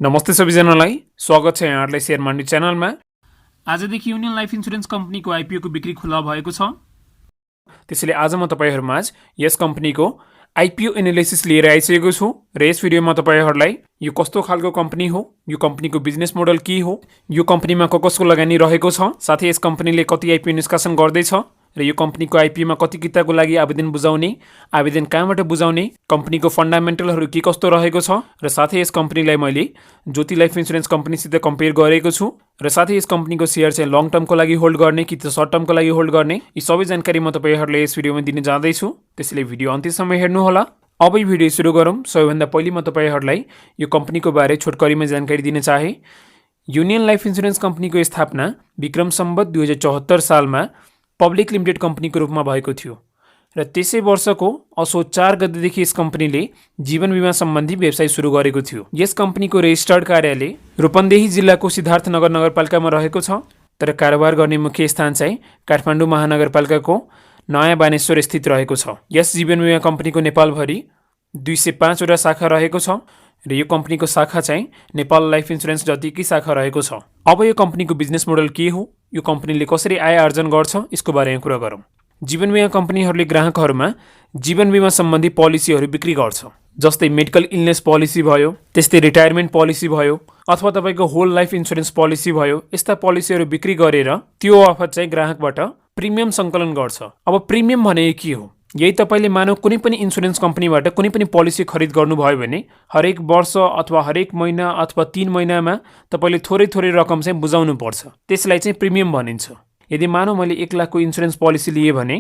नमस्ते सबैजनालाई स्वागत छ यहाँहरुलाई शेयर मार्केट च्यानलमा। आजदेखि युनियन लाइफ इन्स्योरेन्स कम्पनीको आईपीओ को बिक्री खुला भएको छ। त्यसैले आज म तपाईहरुमाझ यस कम्पनीको आईपीओ एनालिसिस लिएर आइसकेको छु र यस भिडियोमा तपाईहरुलाई यो कस्तो खालको कम्पनी हो, यो कम्पनीको बिजनेस मोडल के हो, यो कम्पनीमा कसको लगानी रहेको छ, साथै यस कम्पनीले कति आईपीओ निष्कासन गर्दैछ र यो कम्पनीको आईपीओमा कति किताको लागि आवेदन बुझाउने, आवेदन कहाँबाट बुझाउने, कम्पनीको फन्डामेन्टलहरु के कस्तो रहेको छ र साथै यस कम्पनीलाई मैले ज्योति लाइफ इन्स्योरेन्स कम्पनीसित कम्पेयर गरेको छु र साथै यस कम्पनीको शेयर चाहिँ लङ टर्मको लागि होल्ड गर्ने कि त सर्ट टर्मको लागि होल्ड गर्ने, यी सबै जानकारी म तपाईहरुलाई यस भिडियोमा दिन जाँदै छु। त्यसैले भिडियो अन्त्यसम्म हेर्नु होला। अब यो भिडियो सुरु गरौँ। सबैभन्दा पहिले म तपाईहरुलाई यो कम्पनीको बारे छोटकरीमा जानकारी दिन चाहे। युनियन लाइफ इन्स्योरेन्स कम्पनीको स्थापना विक्रम सम्वत 2074 सालमा पब्लिक लिमिटेड कम्पनीको रूपमा भएको थियो र त्यसै वर्षको असोज 4 गतेदेखि यस कम्पनीले जीवन बीमा सम्बन्धी व्यवसाय सुरु गरेको थियो। यस कम्पनीको रेजिस्टर्ड कार्यालय रूपन्देही जिल्लाको सिद्धार्थनगर नगरपालिकामा रहेको छ, तर कारोबार गर्ने मुख्य स्थान चाहिँ काठमाडौँ महानगरपालिकाको नयाँ बानेश्वर स्थित रहेको छ। यस जीवन बीमा कम्पनीको नेपालभरि 205 वटा शाखा रहेको छ र यो कम्पनीको शाखा चाहिँ नेपाल लाइफ इन्स्योरेन्स जतिकै शाखा रहेको छ। अब यो कम्पनीको बिजनेस मोडल के हो, यो कम्पनीले कसरी आय आर्जन गर्छ, यसको बारेमा कुरा गरौँ। जीवन बीमा कम्पनीहरूले ग्राहकहरूमा जीवन बीमा सम्बन्धी पोलिसीहरू बिक्री गर्छ, जस्तै मेडिकल इलनेस पोलिसी भयो, त्यस्तै रिटायरमेन्ट पोलिसी भयो, अथवा तपाईको होल लाइफ इन्स्योरेन्स पोलिसी भयो। यस्ता पोलिसीहरू बिक्री गरेर त्यो आफत चाहिँ ग्राहकबाट प्रिमियम सङ्कलन गर्छ। अब प्रिमियम भने के हो? यही तपाईले मानव कुनै पनि इन्स्योरेन्स कम्पनीबाट कुनै पनि पोलिसी खरिद गर्नुभयो भने हरेक वर्ष अथवा हरेक महिना अथवा 3 महिनामा तपाईले थोरै थोरै रकम चाहिँ बुझाउनु पर्छ। त्यसलाई चाहिँ प्रिमियम भनिन्छ। यदि मानव मैले 1 लाखको इन्स्योरेन्स पोलिसी लिए भने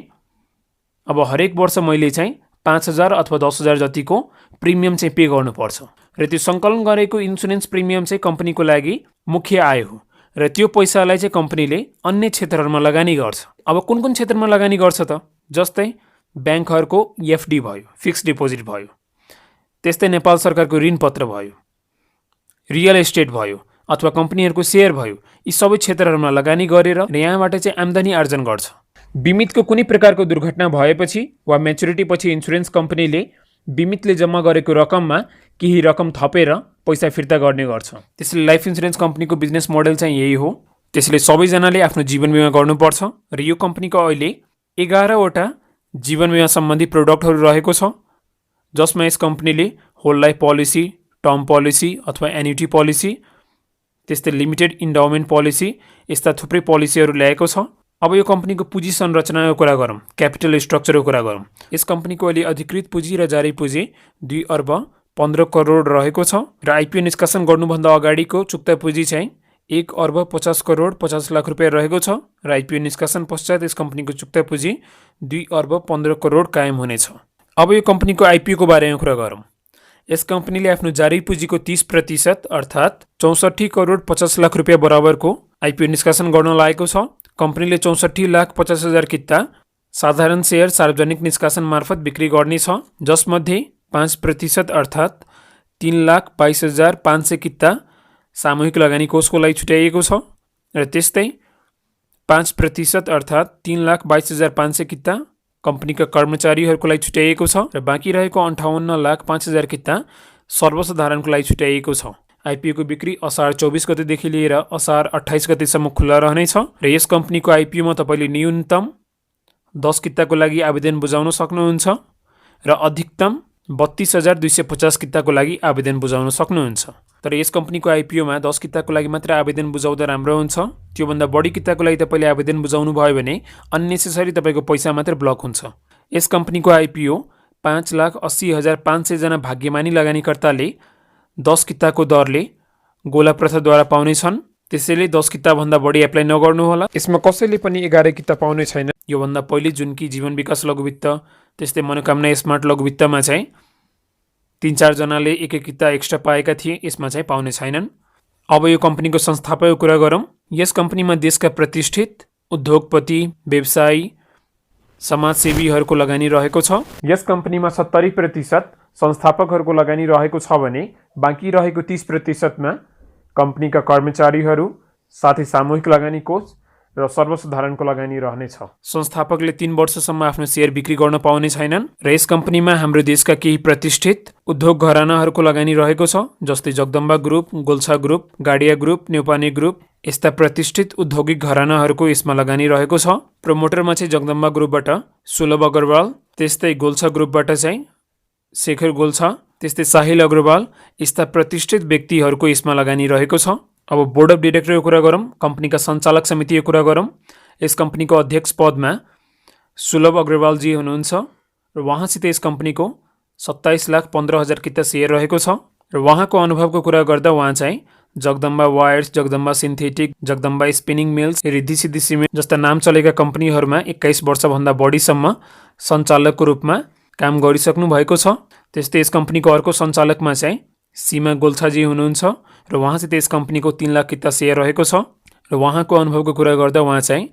अब हरेक वर्ष मैले चाहिँ 5000 अथवा 10000 जतिको प्रिमियम चाहिँ पे गर्नुपर्छ र त्यो सङ्कलन गरेको इन्स्योरेन्स प्रिमियम चाहिँ कम्पनीको लागि मुख्य आय हो र त्यो पैसालाई चाहिँ कम्पनीले अन्य क्षेत्रहरूमा लगानी गर्छ। अब कुन कुन क्षेत्रमा लगानी गर्छ त? जस्तै ब्याङ्कहरूको एफडी भयो, फिक्स्ड डिपोजिट भयो, त्यस्तै नेपाल सरकारको ऋण पत्र भयो, रियल एस्टेट भयो, अथवा कम्पनीहरूको शेयर भयो। यी सबै क्षेत्रहरूमा लगानी गरेर यहाँबाट चाहिँ आम्दानी आर्जन गर्छ। बिमितको कुनै प्रकारको दुर्घटना भएपछि वा म्याच्युरिटी पछि इन्स्योरेन्स कम्पनीले बिमितले जम्मा गरेको रकममा केही रकम थपेर पैसा फिर्ता गर्ने गर्छ। त्यसैले लाइफ इन्स्योरेन्स कम्पनीको बिजनेस मोडल चाहिँ यही हो। त्यसैले सबैजनाले आफ्नो जीवन बीमा गर्नुपर्छ र यो कम्पनीको अहिले 11 वटा जीवन बीमा सम्बन्धी प्रोडक्टहरू रहेको छ, जसमा यस कम्पनीले whole life policy, term policy अथवा एन्युटी पोलिसी, त्यस्तै लिमिटेड इन्डाउमेन्ट पोलिसी, यस्ता थुप्रै पोलिसीहरू ल्याएको छ। अब यो कम्पनीको पुँजी संरचनाको कुरा गरौँ, क्यापिटल स्ट्रक्चरको कुरा गरौँ। यस कम्पनीको अहिले अधिकृत पुँजी र जारी पुँजी 2 अर्ब 15 करोड रहेको छ र आईपीओ निष्कासन गर्नुभन्दा अगाडिको चुक्ता पुँजी चाहिँ 1 अर्ब 50 करोड 50 लाख रुपियाँ रहेको छ र आईपीओ निष्कासन पश्चात यस कम्पनीको चुक्ता पुँजी 2 अर्ब 15 करोड कायम हुनेछ। अब यो कम्पनीको आईपीओको बारेमा कुरा गरौँ। यस कम्पनीले आफ्नो जारी पुँजीको 30% अर्थात् 64 करोड 50 लाख रुपियाँ बराबरको आईपीओ निष्कासन गर्न लागेको छ। कम्पनीले 64,50,000 किता साधारण शेयर सार्वजनिक निष्कासन मार्फत बिक्री गर्नेछ, जसमध्ये 5% अर्थात् 3,22,500 किता सामूहिक लगानी कोषको लागि छुट्याइएको छ र त्यस्तै 5% अर्थात् 3,22,500 किता कम्पनीका कर्मचारीहरूको लागि छुट्याइएको छ र बाँकी रहेको 58,05,000 किता सर्वसाधारणको लागि छुट्याइएको छ। आईपीओको बिक्री असार 24 गतेदेखि लिएर असार 28 गतेसम्म खुला रहनेछ र यस कम्पनीको आईपीओमा तपाईले न्यूनतम 10 किताको लागि आवेदन बुझाउन सक्नुहुन्छ र अधिकतम 32,250 किताको लागि आवेदन बुझाउन सक्नुहुन्छ। तर यस कम्पनीको आईपीओमा 10 किताको लागि मात्र आवेदन बुझाउँदा राम्रो हुन्छ। त्योभन्दा बढी किताको लागि तपाईले आवेदन बुझाउनु भयो भने अन्नेसेसरी तपाईको पैसा मात्र ब्लक हुन्छ। यस कम्पनीको आईपीओ 5,80,500 जना भाग्यमानी लगानीकर्ताले 10 किताको दरले गोला प्रथाद्वारा पाउनेछन्। त्यसैले 10 किता भन्दा बढी एप्लाई नगर्नु होला। यसमा कसैले पनि 11 किता पाउने छैन। यो भन्दा पहिले जुन कि जीवन विकास लघुवित्त, त्यस्तै मनोकामना स्मार्ट लघुवित्तमा चाहिँ 3-4 जनाले एक किता एक्स्ट्रा पाएका थिए, यसमा चाहिँ पाउने छैनन्। अब यो कम्पनीको संस्थापकको कुरा गरौँ। यस कम्पनीमा देशका प्रतिष्ठित उद्योगपति, व्यवसायी, समाजसेवीहरूको लगानी रहेको छ। यस कम्पनीमा 70% संस्थापकहरूको लगानी रहेको छ भने बाँकी रहेको 30% मा कम्पनीका कर्मचारीहरू, साथै सामूहिक लगानी कोष र सर्वसाधारणको लगानी रहनेछ। संस्थापकले 3 वर्षसम्म आफ्नो सेयर बिक्री गर्न पाउने छैनन् र यस कम्पनीमा हाम्रो देशका केही प्रतिष्ठित उद्योग घरानाहरूको लगानी रहेको छ, जस्तै जगदम्बा ग्रुप, गोल्छा ग्रुप, गाडिया ग्रुप, न्यौपाने ग्रुप। यस्ता प्रतिष्ठित औद्योगिक घरानाहरूको यसमा लगानी रहेको छ। प्रमोटरमा चाहिँ जगदम्बा ग्रुपबाट सुलभ अग्रवाल, त्यस्तै गोल्छा ग्रुपबाट चाहिँ शेखर गोल्छा, त्यस्तै साहिल अग्रवाल, यस्ता प्रतिष्ठित व्यक्तिहरूको यसमा लगानी रहेको छ। अब बोर्ड अफ डिरेक्टरको कुरा गरौँ, कम्पनीका सञ्चालक समितिको कुरा गरौँ। यस कम्पनीको अध्यक्ष पदमा सुलभ अग्रवालजी हुनुहुन्छ र उहाँसित यस कम्पनीको 27,15,000 किता सेयर रहेको छ र उहाँको अनुभवको कुरा गर्दा उहाँ चाहिँ Jagdamba wires, Jagdamba synthetic, Jagdamba spinning mills, Riddhi Siddhi cement जस्ता नाम चलेका कम्पनीहरूमा 21 वर्षभन्दा बढीसम्म सञ्चालकको रूपमा काम गरिसक्नु भएको छ। त्यस्तै यस कम्पनीको अर्को सञ्चालकमा चाहिँ सीमा गोल्छाजी हुनुहुन्छ र उहाँसित यस कम्पनीको 3 लाख किता सेयर रहेको छ र उहाँको अनुभवको कुरा गर्दा उहाँ चाहिँ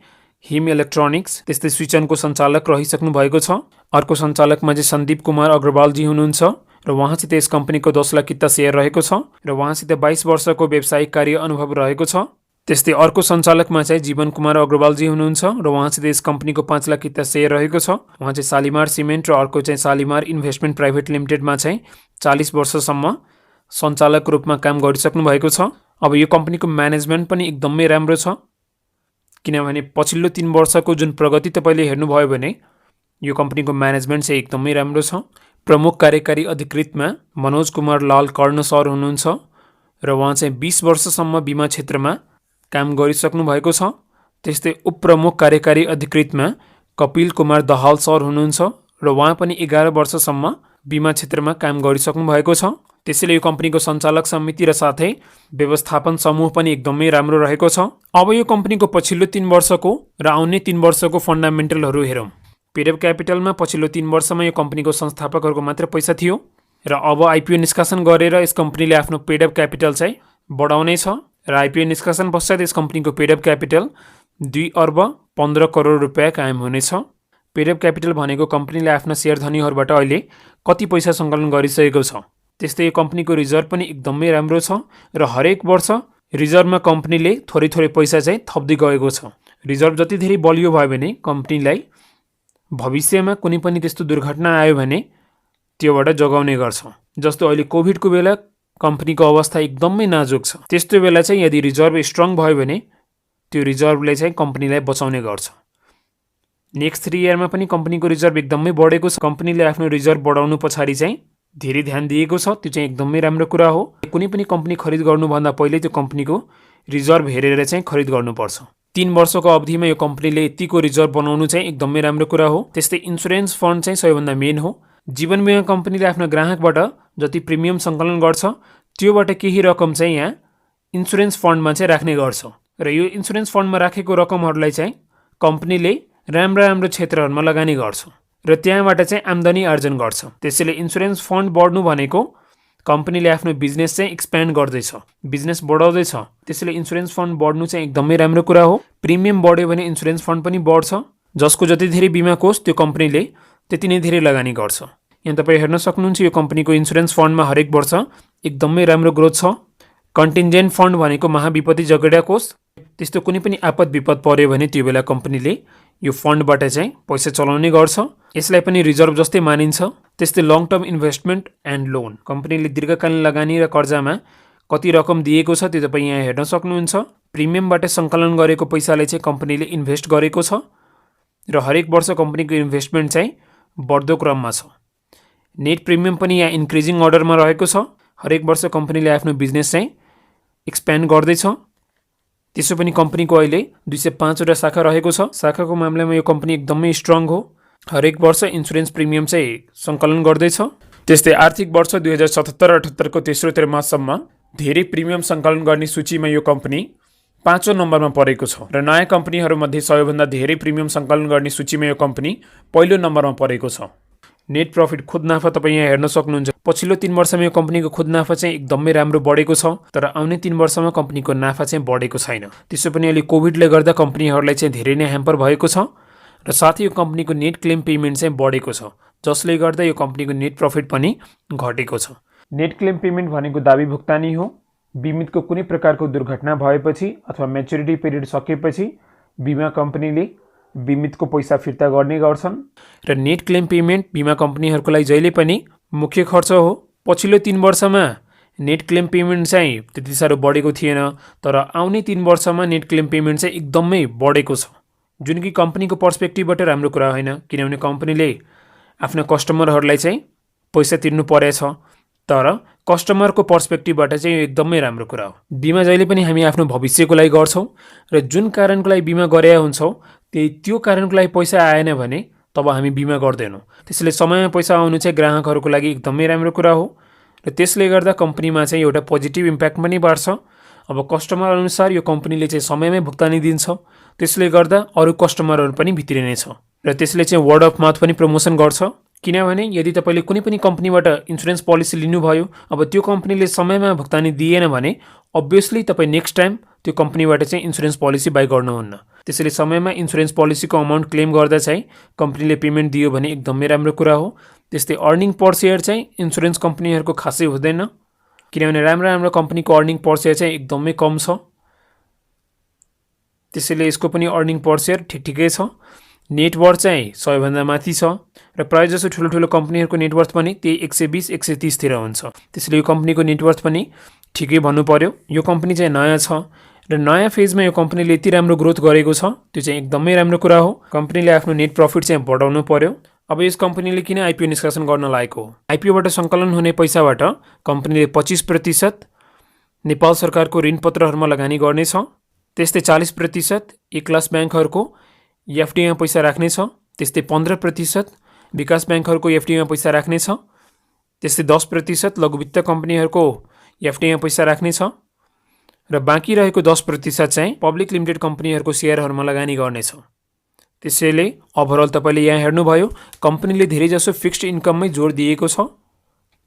हिम इलेक्ट्रोनिक्स त्यस्तै स्विचनको सञ्चालक रहिसक्नु भएको छ। अर्को सञ्चालकमा चाहिँ सन्दीप कुमार अग्रवालजी हुनुहुन्छ र उहाँसित यस कम्पनीको 10 लाख किता सेयर रहेको छ र उहाँसित 22 वर्षको व्यावसायिक कार्य अनुभव रहेको छ। त्यस्तै अर्को सञ्चालकमा चाहिँ जीवन कुमार अग्रवालजी हुनुहुन्छ र उहाँसित यस कम्पनीको 5 लाख किता सेयर रहेको छ। उहाँ चाहिँ शालिमार सिमेन्ट र अर्को चाहिँ शालिमार इन्भेस्टमेन्ट प्राइभेट लिमिटेडमा चाहिँ 40 वर्षसम्म सञ्चालक रूपमा काम गरिसक्नु भएको छ। अब यो कम्पनीको म्यानेजमेन्ट पनि एकदमै राम्रो छ, किनभने पछिल्लो 3 वर्षको जुन प्रगति तपाईँले हेर्नुभयो भने यो कम्पनीको म्यानेजमेन्ट चाहिँ एकदमै राम्रो छ। प्रमुख कार्यकारी अधिकृतमा मनोज कुमार लाल कर्ण सर हुनुहुन्छ र उहाँ चाहिँ 20 वर्षसम्म बिमा क्षेत्रमा काम गरिसक्नु भएको छ। त्यस्तै उपप्रमुख कार्यकारी अधिकृतमा कपिल कुमार दहाल सर हुनुहुन्छ र उहाँ पनि 11 वर्षसम्म बिमा क्षेत्रमा काम गरिसक्नु भएको छ। त्यसैले यो कम्पनीको सञ्चालक समिति र साथै व्यवस्थापन समूह पनि एकदमै राम्रो रहेको छ। अब यो कम्पनीको पछिल्लो 3 वर्षको र आउने 3 वर्षको फन्डामेन्टलहरू हेरौँ। पेड क्यापिटलमा पछिल्लो 3 वर्षमा यो कम्पनीको संस्थापकहरूको मात्र पैसा थियो र अब आइपिओ निष्कासन गरेर यस कम्पनीले आफ्नो पेड अप क्यापिटल चाहिँ बढाउने छ र आइपिओ निष्कासन पश्चात यस कम्पनीको पेड अप क्यापिटल 2 अर्ब 15 करोड रुपियाँ कायम हुनेछ। पेड अप क्यापिटल भनेको कम्पनीले आफ्ना सेयरधनीहरूबाट अहिले कति पैसा सङ्कलन गरिसकेको छ। त्यस्तै यो कम्पनीको रिजर्भ पनि एकदमै राम्रो छ र हरेक वर्ष रिजर्भमा कम्पनीले थोरै थोरै पैसा चाहिँ थप्दै गएको छ। रिजर्भ जति धेरै बलियो भयो भने कम्पनीलाई भविष्यमा कुनै पनि त्यस्तो दुर्घटना आयो भने त्योबाट जोगाउने गर्छ। जस्तो अहिले कोभिडको बेला कम्पनीको अवस्था एकदमै नाजुक छ, त्यस्तो बेला चाहिँ यदि रिजर्भ स्ट्रङ भयो भने त्यो रिजर्भले चाहिँ कम्पनीलाई बचाउने गर्छ। नेक्स्ट 3 इयरमा पनि कम्पनीको रिजर्भ एकदमै बढेको छ। कम्पनीले आफ्नो रिजर्भ बढाउनु पछाडि चाहिँ धेरै ध्यान दिएको छ, त्यो चाहिँ एकदमै राम्रो कुरा हो। कुनै पनि कम्पनी खरिद गर्नुभन्दा पहिले त्यो कम्पनीको रिजर्भ हेरेर चाहिँ खरिद गर्नुपर्छ। 3 वर्षको अवधिमा यो कम्पनीले यतिको रिजर्भ बनाउनु चाहिँ एकदमै राम्रो कुरा हो। त्यस्तै इन्सुरेन्स फन्ड चाहिँ सबैभन्दा मेन हो। जीवन बिमा कम्पनीले आफ्नो ग्राहकबाट जति प्रिमियम सङ्कलन गर्छ त्योबाट केही रकम चाहिँ यहाँ इन्सुरेन्स फन्डमा चाहिँ राख्ने गर्छ र यो इन्सुरेन्स फन्डमा राखेको रकमहरूलाई चाहिँ कम्पनीले राम्रो क्षेत्रहरूमा लगानी गर्छ र त्यहाँबाट चाहिँ आम्दानी आर्जन गर्छ। त्यसैले इन्सुरेन्स फन्ड बढ्नु भनेको कम्पनीले आफ्नो बिजनेस चाहिँ एक्सप्यान्ड गर्दैछ, बिजनेस बढाउँदैछ। त्यसैले इन्सुरेन्स फन्ड बढ्नु चाहिँ एकदमै राम्रो कुरा हो। प्रिमियम बढ्यो भने इन्सुरेन्स फन्ड पनि बढ्छ। जसको जति धेरै बिमा कोष त्यो कम्पनीले त्यति नै धेरै लगानी गर्छ। यहाँ तपाईँ हेर्न सक्नुहुन्छ यो कम्पनीको इन्सुरेन्स फन्डमा हरेक वर्ष एकदमै राम्रो ग्रोथ छ। कन्टिन्जेन्ट फन्ड भनेको महाविपत्ति जगेडा कोष, त्यस्तो कुनै पनि आपद विपद पर्यो भने त्यो बेला कम्पनीले यो फन्डबाट चाहिँ पैसा चलाउने गर्छ। यसलाई पनि रिजर्भ जस्तै मानिन्छ। त्यस्तै long term investment and loan, कम्पनीले दीर्घकालीन लगानी र कर्जामा कति रकम दिएको छ त्यो तपाईँ यहाँ हेर्न सक्नुहुन्छ। प्रिमियमबाट सङ्कलन गरेको पैसाले चाहिँ कम्पनीले इन्भेस्ट गरेको छ र हरेक वर्ष कम्पनीको इन्भेस्टमेन्ट चाहिँ बढ्दो क्रममा छ। नेट प्रिमियम पनि यहाँ इन्क्रिजिङ अर्डरमा रहेको छ। हरेक वर्ष कम्पनीले आफ्नो बिजनेस चाहिँ एक्सप्यान्ड गर्दैछ। त्यसो पनि कम्पनीको अहिले 205वटा शाखा रहेको छ। शाखाको मामलामा यो कम्पनी एकदमै स्ट्रङ हो। हरेक वर्ष इन्सुरेन्स प्रिमियम चाहिँ सङ्कलन गर्दैछ। त्यस्तै आर्थिक वर्ष 2077-78 को तेस्रो त्रैमाससम्म धेरै प्रिमियम सङ्कलन गर्ने सूचीमा यो कम्पनी 5औं नम्बरमा परेको छ र नयाँ कम्पनीहरूमध्ये सबैभन्दा धेरै प्रिमियम सङ्कलन गर्ने सूचीमा यो कम्पनी पहिलो नम्बरमा परेको छ। नेट प्रफिट खुद नाफा तपाईँ यहाँ हेर्न सक्नुहुन्छ। पछिल्लो 3 वर्षमा यो कम्पनीको खुद नाफा चाहिँ एकदमै राम्रो बढेको छ, तर आउने 3 वर्षमा कम्पनीको नाफा चाहिँ बढेको छैन। त्यसो पनि अहिले कोभिडले गर्दा कम्पनीहरूलाई चाहिँ धेरै नै ह्याम्पर भएको छ र साथै यो कम्पनीको नेट क्लेम पेमेन्ट चाहिँ बढेको छ, जसले गर्दा यो कम्पनीको नेट प्रफिट पनि घटेको छ। नेट क्लेम पेमेन्ट भनेको दाबी भुक्तानी हो। बिमितको कुनै प्रकारको दुर्घटना भएपछि अथवा म्याच्युरिटी पिरियड सकेपछि बीमा कम्पनीले बिमितको पैसा फिर्ता गर्ने गर्छन् र नेट क्लेम पेमेन्ट बीमा कम्पनीहरूको लागि जहिले पनि मुख्य खर्च हो। पछिल्लो 3 वर्षमा नेट क्लेम पेमेन्ट चाहिँ त्यति साह्रो बढेको थिएन, तर आउने 3 वर्षमा नेट क्लेम पेमेन्ट चाहिँ एकदमै बढेको छ, जुन कि कम्पनीको पर्सपेक्टिभबाट राम्रो कुरा होइन, किनभने कम्पनीले आफ्ना कस्टमरहरूलाई चाहिँ पैसा तिर्नु परेछ, तर कस्टमरको पर्सपेक्टिभबाट चाहिँ एकदमै राम्रो कुरा हो। बिमा जहिले पनि हामी आफ्नो भविष्यको लागि गर्छौँ र जुन कारणको लागि बिमा गरेका हुन्छौँ त्यो कारणको लागि पैसा आएन भने तब हामी बिमा गर्दैनौँ। त्यसैले समयमा पैसा आउनु चाहिँ ग्राहकहरूको लागि एकदमै राम्रो कुरा हो र त्यसले गर्दा कम्पनीमा चाहिँ एउटा पोजिटिभ इम्प्याक्ट पनि बढ्छ। अब कस्टमर अनुसार यो कम्पनीले चाहिँ समयमै भुक्तानी दिन्छ, त्यसले गर्दा अरू कस्टमरहरू पनि भित्रिनेछ र त्यसले चाहिँ वर्ड अफ माउथ पनि प्रमोसन गर्छ। किनभने यदि तपाईँले कुनै पनि कम्पनीबाट इन्सुरेन्स पोलिसी लिनुभयो, अब त्यो कम्पनीले समयमा भुक्तानी दिएन भने अभियसली तपाईँ नेक्स्ट टाइम त्यो कम्पनीबाट चाहिँ इन्सुरेन्स पोलिसी बाई गर्नुहुन्न। त्यसैले समयमा इन्सुरेन्स पोलिसीको अमाउन्ट क्लेम गर्दा चाहिँ कम्पनीले पेमेन्ट दियो भने एकदमै राम्रो कुरा हो। त्यस्तै अर्निङ पर सेयर चाहिँ इन्सुरेन्स कम्पनीहरूको खासै हुँदैन, किनभने राम्रो कम्पनीको अर्निङ पर सेयर चाहिँ एकदमै कम छ। त्यसैले यसको पनि अर्निङ पर सेयर ठिकै छ। नेटवर्थ चाहिँ 100 भन्दा माथि छ र प्रायःजसो ठुलो कम्पनीहरूको नेटवर्थ पनि त्यही 120-130 तिर हुन्छ। त्यसैले यो कम्पनीको नेटवर्थ पनि ठिकै भन्नु पर्यो। यो कम्पनी चाहिँ नयाँ छ र नयाँ फेजमा यो कम्पनीले यति राम्रो ग्रोथ गरेको छ, त्यो चाहिँ एकदमै राम्रो कुरा हो। कम्पनीले आफ्नो नेट प्रफिट चाहिँ बढाउनु पर्यो। अब यस कम्पनीले किन आइपिओ निष्कासन गर्न लागेको हो? आइपिओबाट सङ्कलन हुने पैसाबाट कम्पनीले 25% नेपाल सरकारको ऋणपत्रहरूमा लगानी गर्नेछ। त्यस्तै 40% एक क्लास ब्याङ्कहरूको एफडीमा पैसा राख्नेछ। त्यस्तै 15% विकास ब्याङ्कहरूको एफडीमा पैसा राख्नेछ। त्यस्तै 10% लघुवित्त कम्पनीहरूको एफडीमा पैसा राख्नेछ र बाँकी रहेको 10% चाहिँ पब्लिक लिमिटेड कम्पनीहरूको सेयरहरूमा लगानी गर्नेछ। त्यसैले ओभरअल तपाईँले यहाँ हेर्नुभयो कम्पनीले धेरैजसो फिक्स्ड इन्कममै जोड दिएको छ।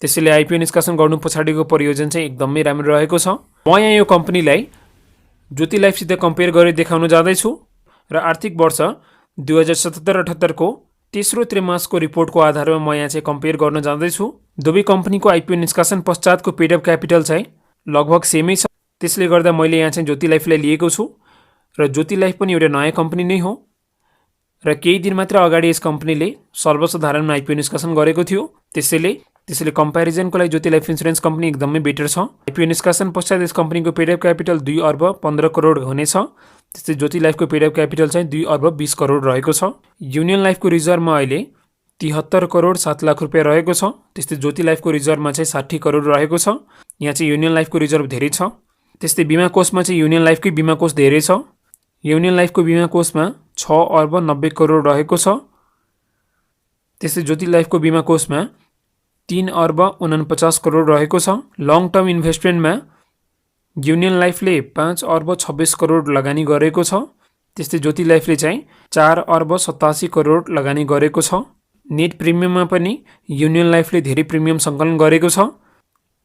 त्यसैले आइपिओ निष्कासन गर्नु पछाडिको प्रयोजन चाहिँ एकदमै राम्रो रहेको छ। म यहाँ यो कम्पनीलाई ज्योति लाइफसित कम्पेयर गरेर देखाउन जाँदैछु र आर्थिक वर्ष 2077-78 को तेस्रो त्रैमासिकको रिपोर्टको आधारमा म यहाँ चाहिँ कम्पेयर गर्न जाँदैछु। दुवै कम्पनीको आइपिओ निष्कासन पश्चातको पेड अप क्यापिटल चाहिँ लगभग सेमै छ। त्यसले गर्दा मैले यहाँ चाहिँ ज्योति लाइफलाई लिएको छु र ज्योति लाइफ पनि एउटा नयाँ कम्पनी नै हो र केही दिन मात्र अगाडि यस कम्पनीले सर्वसाधारणमा आइपिओ निष्कासन गरेको थियो। त्यसैले कम्पेरिजनको लागि ज्योति लाइफ इन्सुरेन्स कम्पनी एकदमै बेटर छ। आइपिओ निष्कासन पश्चात यस कम्पनीको पेड अप क्यापिटल 2 अर्ब 15 करोड हुनेछ। त्यस्तै ज्योति लाइफको पेड अप क्यापिटल चाहिँ 2 अर्ब 20 करोड रहेको छ। युनियन लाइफको रिजर्भमा अहिले 73 करोड 7 लाख रुपियाँ रहेको छ। त्यस्तै ज्योति लाइफको रिजर्भमा चाहिँ 60 करोड रहेको छ। यहाँ चाहिँ युनियन लाइफको रिजर्भ धेरै छ। त्यस्तै बिमा कोषमा चाहिँ युनियन लाइफकै बिमा कोष धेरै छ। युनियन लाइफको बिमा कोषमा 6 अर्ब 90 करोड रहेको छ। त्यस्तै ज्योति लाइफको बिमा कोषमा 3 अर्ब 49 करोड रहेको छ। लङ टर्म इन्भेस्टमेन्टमा युनियन लाइफले 5 अर्ब 26 करोड लगानी गरेको छ। त्यस्तै ज्योति लाइफले चाहिँ 4 अर्ब 87 करोड लगानी गरेको छ। नेट प्रिमियममा पनि युनियन लाइफले धेरै प्रिमियम सङ्कलन गरेको छ।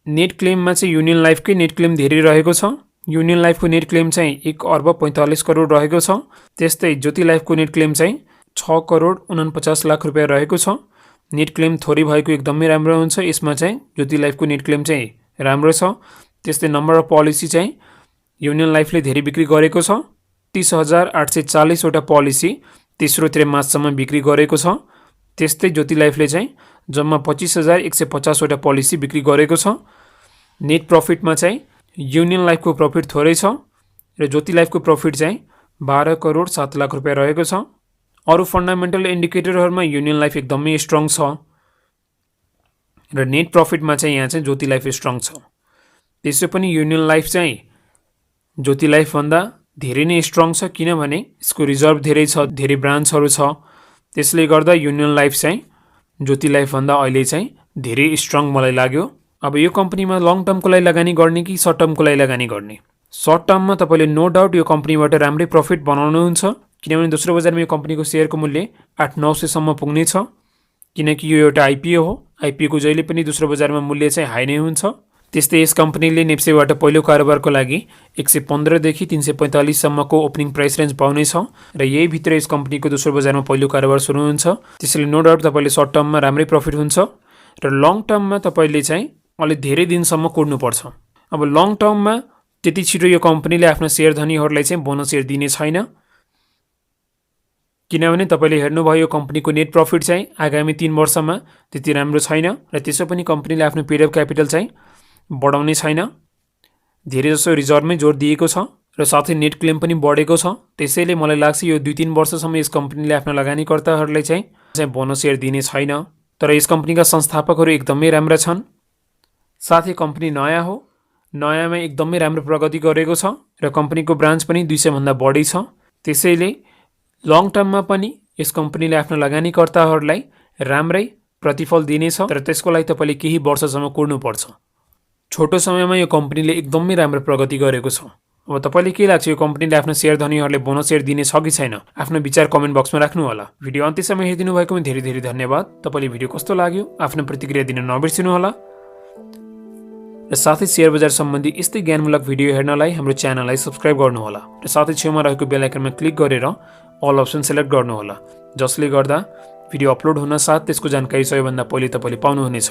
नेट क्लेममा चाहिँ युनियन लाइफकै नेट क्लेम धेरै रहेको छ। युनियन लाइफको नेट क्लेम चाहिँ 1 अर्ब 45 करोड रहेको छ। त्यस्तै ज्योति लाइफको नेट क्लेम चाहिँ 6 करोड 49 लाख रुपियाँ रहेको छ। नेट क्लेम थोरै भएको एकदमै राम्रो हुन्छ। यसमा चाहिँ ज्योति लाइफको नेट क्लेम चाहिँ राम्रो छ। त्यस्तै नम्बर अफ पोलिसी चाहिँ युनियन लाइफले धेरै बिक्री गरेको छ। 30,840 वटा पोलिसी तेस्रो त्रैमासिकसम्म बिक्री गरेको छ। त्यस्तै ज्योति लाइफले चाहिँ जम्मा 25,150 वटा पोलिसी बिक्री गरेको छ। नेट प्रफिटमा चाहिँ युनियन लाइफको प्रफिट थोरै छ र ज्योति लाइफको प्रफिट चाहिँ 12 करोड 7 लाख रुपियाँ रहेको छ। अरू फन्डामेन्टल इन्डिकेटरहरूमा युनियन लाइफ एकदमै स्ट्रङ छ र नेट प्रफिटमा चाहिँ यहाँ चाहिँ ज्योति लाइफ स्ट्रङ छ। त्यसै पनि युनियन लाइफ चाहिँ ज्योति लाइफभन्दा धेरै नै स्ट्रङ छ, किनभने यसको रिजर्भ धेरै छ, धेरै ब्रान्चहरू छ। त्यसले गर्दा युनियन लाइफ चाहिँ ज्योति लाइफभन्दा अहिले चाहिँ धेरै स्ट्रङ मलाई लाग्यो। अब यो कम्पनीमा लङ टर्मको लागि लगानी गर्ने कि सर्ट टर्मको लागि लगानी गर्ने? सर्ट टर्ममा तपाईँले नो डाउट यो कम्पनीबाट राम्रै प्रफिट बनाउनुहुन्छ, किनभने दोस्रो बजारमा यो कम्पनीको सेयरको मूल्य 800-900 सम्म पुग्नेछ, किनकि यो एउटा आइपिओ हो। आइपिओको जहिले पनि दोस्रो बजारमा मूल्य चाहिँ हाई नै हुन्छ। त्यस्तै यस कम्पनीले नेप्सेबाट पहिलो कारोबारको लागि 115 देखि 345 सम्मको ओपनिङ प्राइस रेन्ज पाउनेछ र यही भित्र यस कम्पनीको दोस्रो बजारमा पहिलो कारोबार सुरु हुन्छ। त्यसैले नो डाउट तपाईँले सर्ट टर्ममा राम्रै प्रफिट हुन्छ र लङ टर्ममा तपाईँले चाहिँ अलि धेरै दिनसम्म कुर्नुपर्छ। अब लङ टर्ममा त्यति छिटो यो कम्पनीले आफ्ना सेयर धनीहरूलाई चाहिँ बोनस सेयर दिने छैन। किनभने तपाईँले हेर्नुभयो यो कम्पनीको नेट प्रफिट चाहिँ आगामी 3 वर्षमा त्यति राम्रो छैन र त्यसो पनि कम्पनीले आफ्नो पेड अफ क्यापिटल चाहिँ बढाउने छैन। धेरैजसो रिजर्भमै जोड दिएको छ र साथै नेट क्लेम पनि बढेको छ। त्यसैले मलाई लाग्छ यो 2-3 वर्षसम्म यस कम्पनीले आफ्ना लगानीकर्ताहरूलाई चाहिँ बोनस सेयर दिने छैन। तर यस कम्पनीका संस्थापकहरू एकदमै राम्रा छन्। साथै कम्पनी नयाँ हो, नयाँमा एकदमै राम्रो प्रगति गरेको छ र कम्पनीको ब्रान्च पनि 200 भन्दा बढी छ। त्यसैले लङ टर्ममा पनि यस कम्पनीले आफ्नो लगानीकर्ताहरूलाई राम्रै प्रतिफल दिनेछ। तर त्यसको लागि तपाईँले केही वर्षसम्म कुर्नुपर्छ। छोटो समयमा यो कम्पनीले एकदमै राम्रो प्रगति गरेको छ। अब तपाईँले के लाग्छ, यो कम्पनीले आफ्नो शेयर धनीहरूलाई बोनस सेयर दिने छ कि छैन? आफ्नो विचार कमेन्ट बक्समा राख्नु होला। भिडियो अन्त्यसम्म हेरिदिनु भएकोमा धेरै धेरै धन्यवाद। तपाईँले भिडियो कस्तो लाग्यो आफ्नो प्रतिक्रिया दिन नबिर्सिनु होला र साथै शेयर बजार सम्बन्धी यस्तै ज्ञानमूलक भिडियो हेर्नलाई हाम्रो च्यानललाई सब्स्क्राइब गर्नुहोला र साथै छेउमा रहेको बेल आइकनमा क्लिक गरेर अल अप्सन सेलेक्ट गर्नुहोला, जसले गर्दा भिडियो अपलोड हुन साथ त्यसको जानकारी सबैभन्दा पहिले तपाईँले पाउनुहुनेछ।